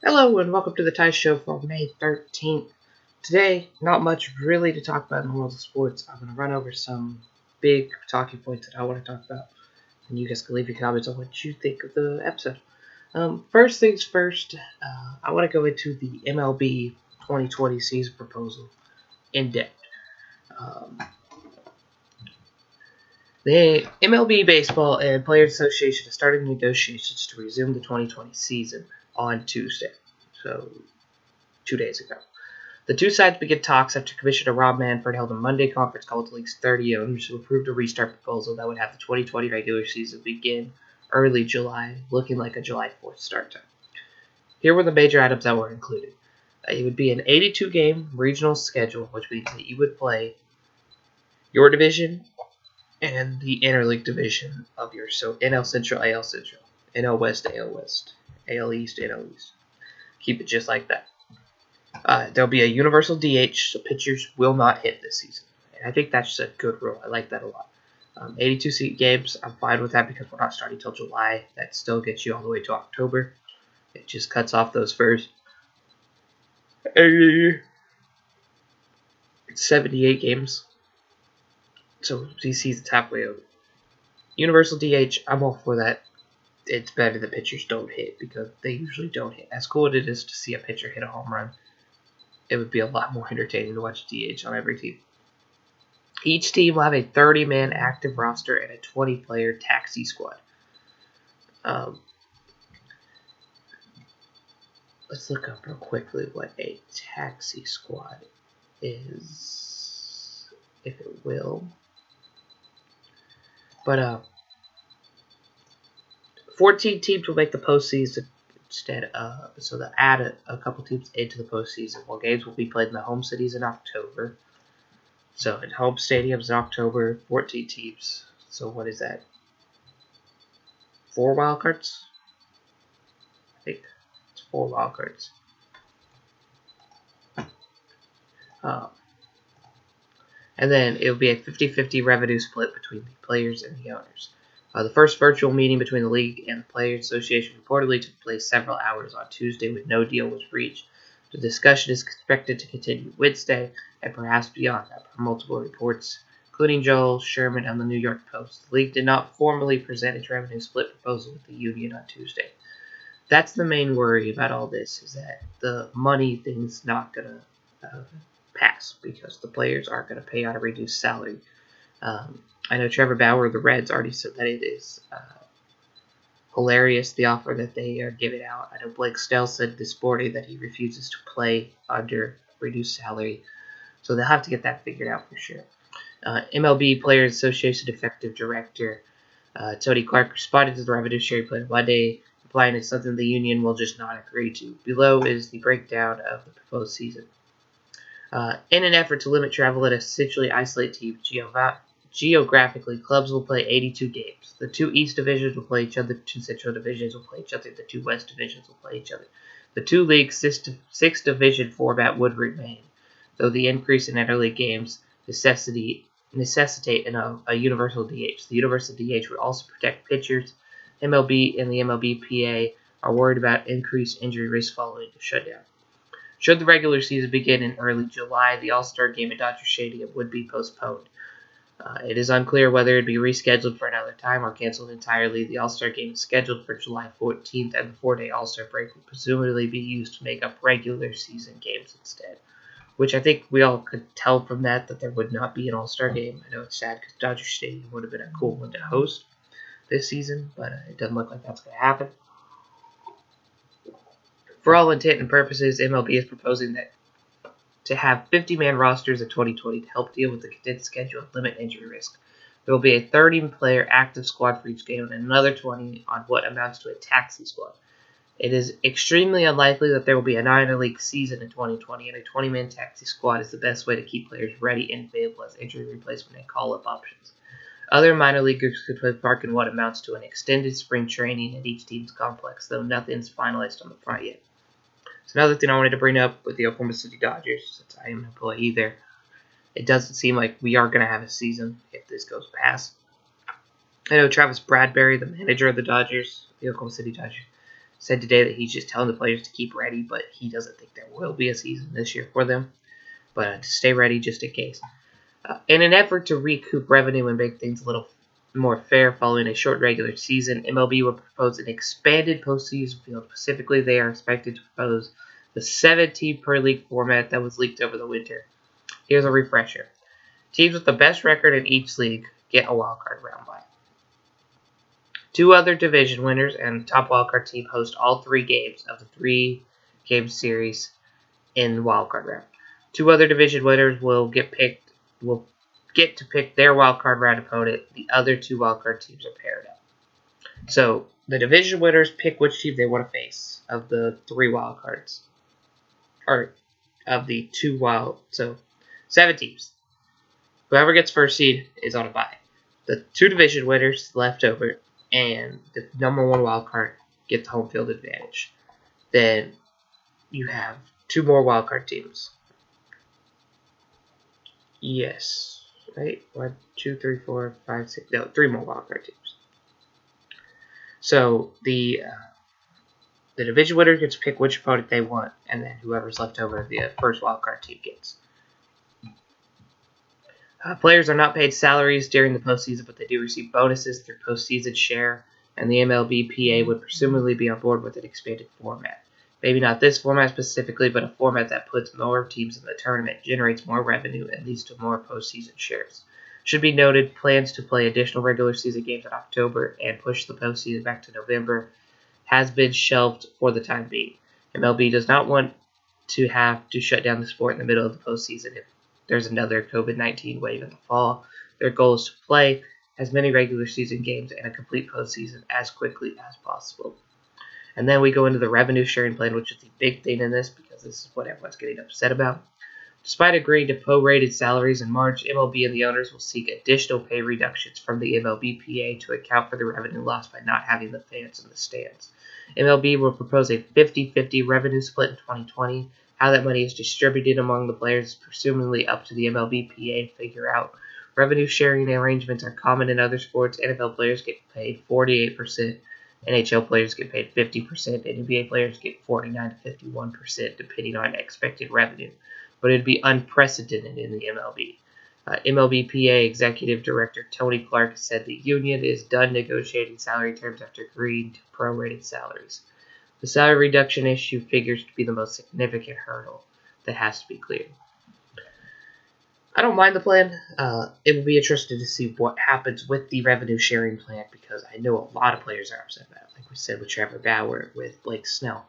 Hello and welcome to the Ty Show for May 13th. Today, not much really to talk about in the world of sports. I'm going to run over some big talking points that I want to talk about, and you guys can leave your comments on what you think of the episode. First things first, I want to go into the MLB 2020 season proposal in depth. The MLB Baseball and Players Association has started negotiations to resume the 2020 season on Tuesday, so 2 days ago. The two sides began talks after Commissioner Rob Manfred held a Monday conference call with the league's 30 owners who approved a restart proposal that would have the 2020 regular season begin early July, looking like a July 4th start time. Here were the major items that were included. It would be an 82-game regional schedule, which means that you would play your division and the interleague division of your NL Central, AL Central, NL West, AL West, AL East, NL East. Keep it just like that. There'll be a universal DH, so pitchers will not hit this season. And I think that's just a good rule. I like that a lot. 82 games, I'm fine with that because we're not starting till July. That still gets you all the way to October. It just cuts off those first 78 games. So these season's halfway over. Universal DH, I'm all for that. It's better that pitchers don't hit because they usually don't hit. As cool as it is to see a pitcher hit a home run, it would be a lot more entertaining to watch DH on every team. Each team will have a 30-man active roster and a 20-player taxi squad. Let's look up real quickly what a taxi squad is, if it will. But 14 teams will make the postseason instead of, so they'll add a couple teams into the postseason. Well, games will be played in the home cities in October. So in home stadiums in October, 14 teams. So what is that? 4 wild cards? I think it's 4 wild cards. And then it'll be a 50-50 revenue split between the players and the owners. The first virtual meeting between the league and the Players Association reportedly took place several hours on Tuesday when no deal was reached. The discussion is expected to continue Wednesday and perhaps beyond that, per multiple reports, including Joel Sherman and the New York Post. The league did not formally present its revenue split proposal with the union on Tuesday. That's the main worry about all this, is that the money thing's not going to pass because the players aren't going to pay out a reduced salary. I know Trevor Bauer of the Reds already said that it is hilarious, the offer that they are giving out. I know Blake Snell said this morning that he refuses to play under reduced salary. So they'll have to get that figured out for sure. MLB Players Association Effective Director Tony Clark responded to the revenue sharing plan Monday, implying it's something the union will just not agree to. Below is the breakdown of the proposed season. In an effort to limit travel and essentially isolate teams geographically, clubs will play 82 games. The 2 East divisions will play each other, the 2 Central divisions will play each other, the 2 West divisions will play each other. The 2 league 6 division format would remain, though the increase in interleague games necessitate a universal DH. The universal DH would also protect pitchers. MLB and the MLBPA are worried about increased injury risk following the shutdown. Should the regular season begin in early July, the All-Star game at Dodger Stadium would be postponed. It is unclear whether it would be rescheduled for another time or canceled entirely. The All-Star game is scheduled for July 14th, and the 4-day All-Star break will presumably be used to make up regular season games instead. Which I think we all could tell from that there would not be an All-Star game. I know it's sad because Dodger Stadium would have been a cool one to host this season, but it doesn't look like that's going to happen. For all intent and purposes, MLB is proposing that to have 50-man rosters in 2020 to help deal with the condensed schedule and limit injury risk. There will be a 30-player active squad for each game and another 20 on what amounts to a taxi squad. It is extremely unlikely that there will be a minor league season in 2020, and a 20-man taxi squad is the best way to keep players ready and available as injury replacement and call-up options. Other minor leaguers could play part in what amounts to an extended spring training at each team's complex, though nothing's finalized on the front yet. So another thing I wanted to bring up with the Oklahoma City Dodgers, since I am an employee there, it doesn't seem like we are going to have a season if this goes past. I know Travis Bradberry, the manager of the Dodgers, the Oklahoma City Dodgers, said today that he's just telling the players to keep ready, but he doesn't think there will be a season this year for them. But to stay ready just in case. In an effort to recoup revenue and make things a little more fair following a short regular season, MLB will propose an expanded postseason field. Specifically, they are expected to propose the 7-team per league format that was leaked over the winter. Here's a refresher. Teams with the best record in each league get a wildcard round bye. 2 other division winners and top wildcard team host all 3 games of the 3-game series in the wildcard round. 2 other division winners will get to pick their wildcard round opponent. The other 2 wildcard teams are paired up. So the division winners pick which team they want to face of the 3 wildcards, or of the 2 So 7 teams. Whoever gets first seed is on a bye. The 2 division winners left over and the number 1 wildcard get the home field advantage. Then you have 2 more wildcard teams. Yes, right? 1, 2, 3, 4, 5, 6. No, 3 more wildcard teams. So the division winner gets to pick which opponent they want, and then whoever's left over, the first wildcard team gets. Players are not paid salaries during the postseason, but they do receive bonuses through postseason share, and the MLB PA would presumably be on board with an expanded format. Maybe not this format specifically, but a format that puts more teams in the tournament, generates more revenue, and leads to more postseason shares. Should be noted, plans to play additional regular season games in October and push the postseason back to November has been shelved for the time being. MLB does not want to have to shut down the sport in the middle of the postseason if there's another COVID-19 wave in the fall. Their goal is to play as many regular season games and a complete postseason as quickly as possible. And then we go into the revenue sharing plan, which is the big thing in this because this is what everyone's getting upset about. Despite agreeing to prorated salaries in March, MLB and the owners will seek additional pay reductions from the MLBPA to account for the revenue lost by not having the fans in the stands. MLB will propose a 50-50 revenue split in 2020. How that money is distributed among the players is presumably up to the MLBPA to figure out. Revenue sharing arrangements are common in other sports. NFL players get paid 48%, NHL players get paid 50%, and NBA players get 49 to 51%, depending on expected revenue. But it would be unprecedented in the MLB. MLBPA Executive Director Tony Clark said the union is done negotiating salary terms after agreeing to prorated salaries. The salary reduction issue figures to be the most significant hurdle that has to be cleared. I don't mind the plan. It will be interesting to see what happens with the revenue sharing plan because I know a lot of players are upset about it. Like we said with Trevor Bauer, with Blake Snell.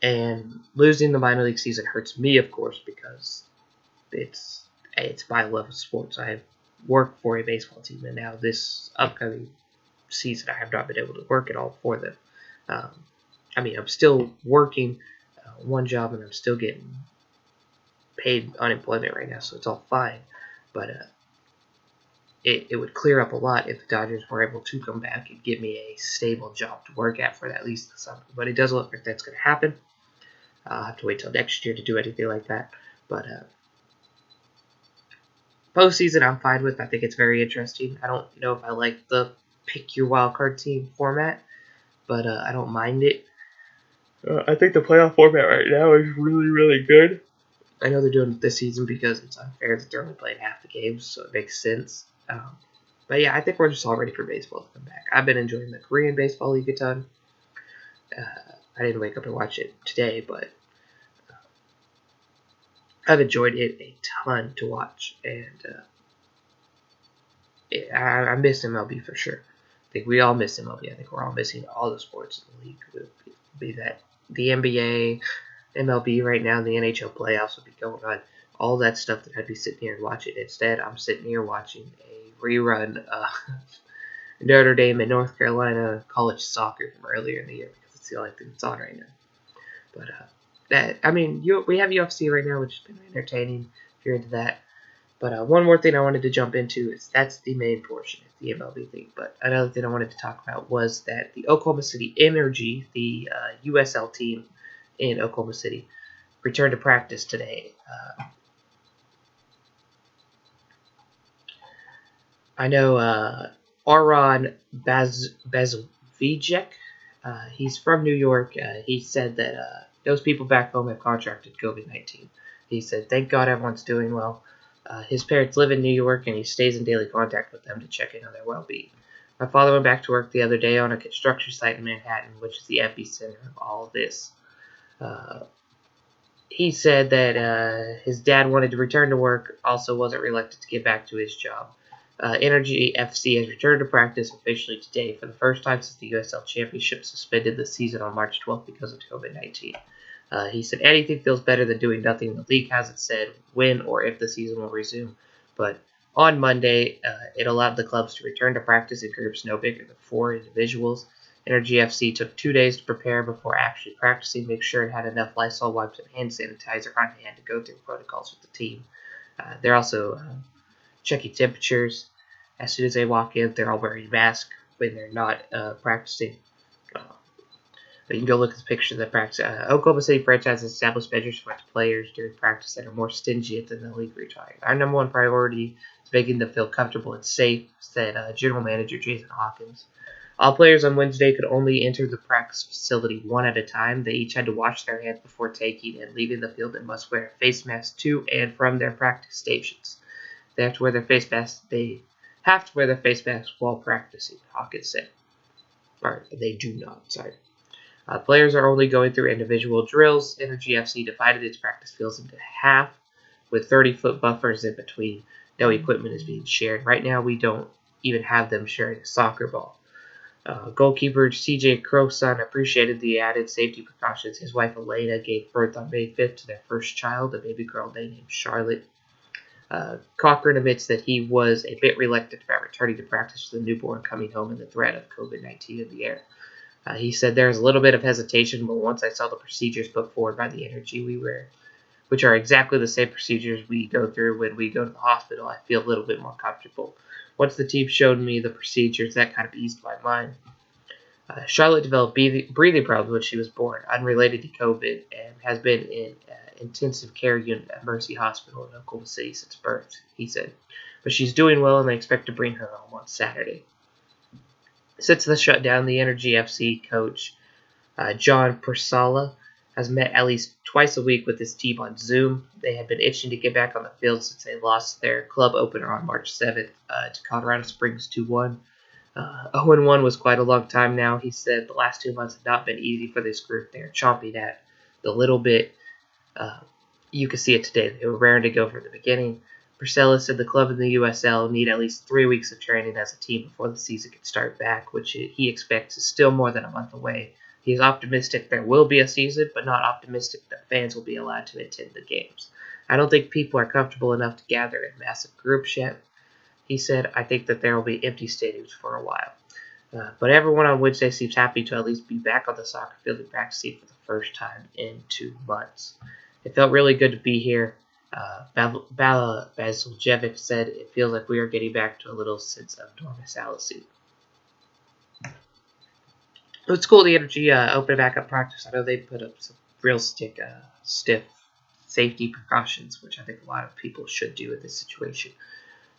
And losing the minor league season hurts me, of course, because it's my love of sports. I have worked for a baseball team, and now this upcoming season I have not been able to work at all for them. I'm still working one job, and I'm still getting paid unemployment right now, so it's all fine. But it would clear up a lot if the Dodgers were able to come back and give me a stable job to work at for at least the summer. But it doesn't look like that's going to happen. I'll have to wait till next year to do anything like that. But postseason I'm fine with. I think it's very interesting. I don't know if I like the pick your wildcard team format, but I don't mind it. I think the playoff format right now is really, really good. I know they're doing it this season because it's unfair that they're only playing half the games, so it makes sense. But yeah, I think we're just all ready for baseball to come back. I've been enjoying the Korean Baseball League a ton. I didn't wake up and watch it today, but I've enjoyed it a ton to watch, and I miss MLB for sure. I think we all miss MLB. I think we're all missing all the sports in the league. Be that the NBA, MLB right now, the NHL playoffs would be going on. All that stuff that I'd be sitting here and watching. Instead, I'm sitting here watching a rerun of Notre Dame and North Carolina college soccer from earlier in the year because it's the only thing that's on right now. But we have UFC right now, which has been entertaining if you're into that. But one more thing I wanted to jump into is that's the main portion of the MLB thing. But another thing I wanted to talk about was that the Oklahoma City Energy, the USL team in Oklahoma City, returned to practice today. I know Aron Bezvijek He's from New York. He said that those people back home have contracted COVID-19. He said, "Thank God everyone's doing well." His parents live in New York, and he stays in daily contact with them to check in on their well-being. My father went back to work the other day on a construction site in Manhattan, which is the epicenter of all of this. He said that his dad wanted to return to work, also wasn't reluctant to get back to his job. Energy FC has returned to practice officially today for the first time since the USL Championship suspended the season on March 12th because of COVID-19. He said anything feels better than doing nothing. The league hasn't said when or if the season will resume, but on Monday, it allowed the clubs to return to practice in groups no bigger than 4 individuals. Energy FC took 2 days to prepare before actually practicing, make sure it had enough Lysol wipes and hand sanitizer on hand to go through protocols with the team. They're also checking temperatures. As soon as they walk in, they're all wearing masks when they're not practicing. But you can go look at the picture of the practice. Oklahoma City franchise has established measures for its players during practice that are more stringent than the league retired. Our number one priority is making them feel comfortable and safe, said General Manager Jason Hawkins. All players on Wednesday could only enter the practice facility one at a time. They each had to wash their hands before taking and leaving the field and must wear a face mask to and from their practice stations. They have to wear their face masks. They have to wear their face masks while practicing, Hawkins said. Or they do not, sorry. Players are only going through individual drills. Energy FC divided its practice fields into half with 30-foot buffers in between. No equipment is being shared. Right now, we don't even have them sharing a soccer ball. Goalkeeper CJ Crowson appreciated the added safety precautions. His wife Elena gave birth on May 5th to their first child, a baby girl named Charlotte. Cochran admits that he was a bit reluctant about returning to practice with the newborn coming home and the threat of COVID-19 in the air. He said there was a little bit of hesitation, but once I saw the procedures put forward by the Energy, which are exactly the same procedures we go through when we go to the hospital, I feel a little bit more comfortable. Once the team showed me the procedures, that kind of eased my mind. Charlotte developed breathing problems when she was born, unrelated to COVID, and has been in intensive care unit at Mercy Hospital in Oklahoma City since birth, he said. But she's doing well, and they expect to bring her home on Saturday. Since the shutdown, the Energy FC coach, John Persala, has met at least twice a week with his team on Zoom. They had been itching to get back on the field since they lost their club opener on March 7th to Colorado Springs 2-1. 0-1 was quite a long time now, he said. The last 2 months have not been easy for this group. They are chomping at the little bit. You can see it today. They were raring to go from the beginning. Priscilla said the club and the USL need at least 3 weeks of training as a team before the season can start back, which he expects is still more than a month away. He is optimistic there will be a season, but not optimistic that fans will be allowed to attend the games. I don't think people are comfortable enough to gather in massive groups yet. He said, I think that there will be empty stadiums for a while. But everyone on Wednesday seems happy to at least be back on the soccer field and practicing for the first time in 2 months. It felt really good to be here. Basiljevic said, it feels like we are getting back to a little sense of normalcy. It's cool the Energy open back up practice. I know they put up some real stiff safety precautions, which I think a lot of people should do in this situation.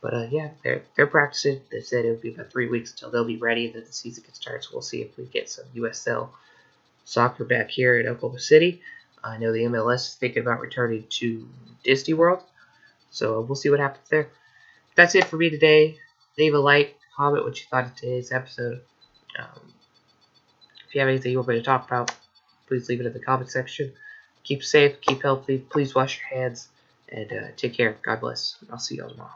But yeah, they're practicing. They said it would be about 3 weeks until they'll be ready and then the season can start. So we'll see if we get some USL soccer back here in Oklahoma City. I know the MLS is thinking about returning to Disney World, so we'll see what happens there. That's it for me today. Leave a like, comment what you thought of today's episode. If you have anything you want me to talk about, please leave it in the comment section. Keep safe, keep healthy, please wash your hands, and take care. God bless. I'll see you all tomorrow.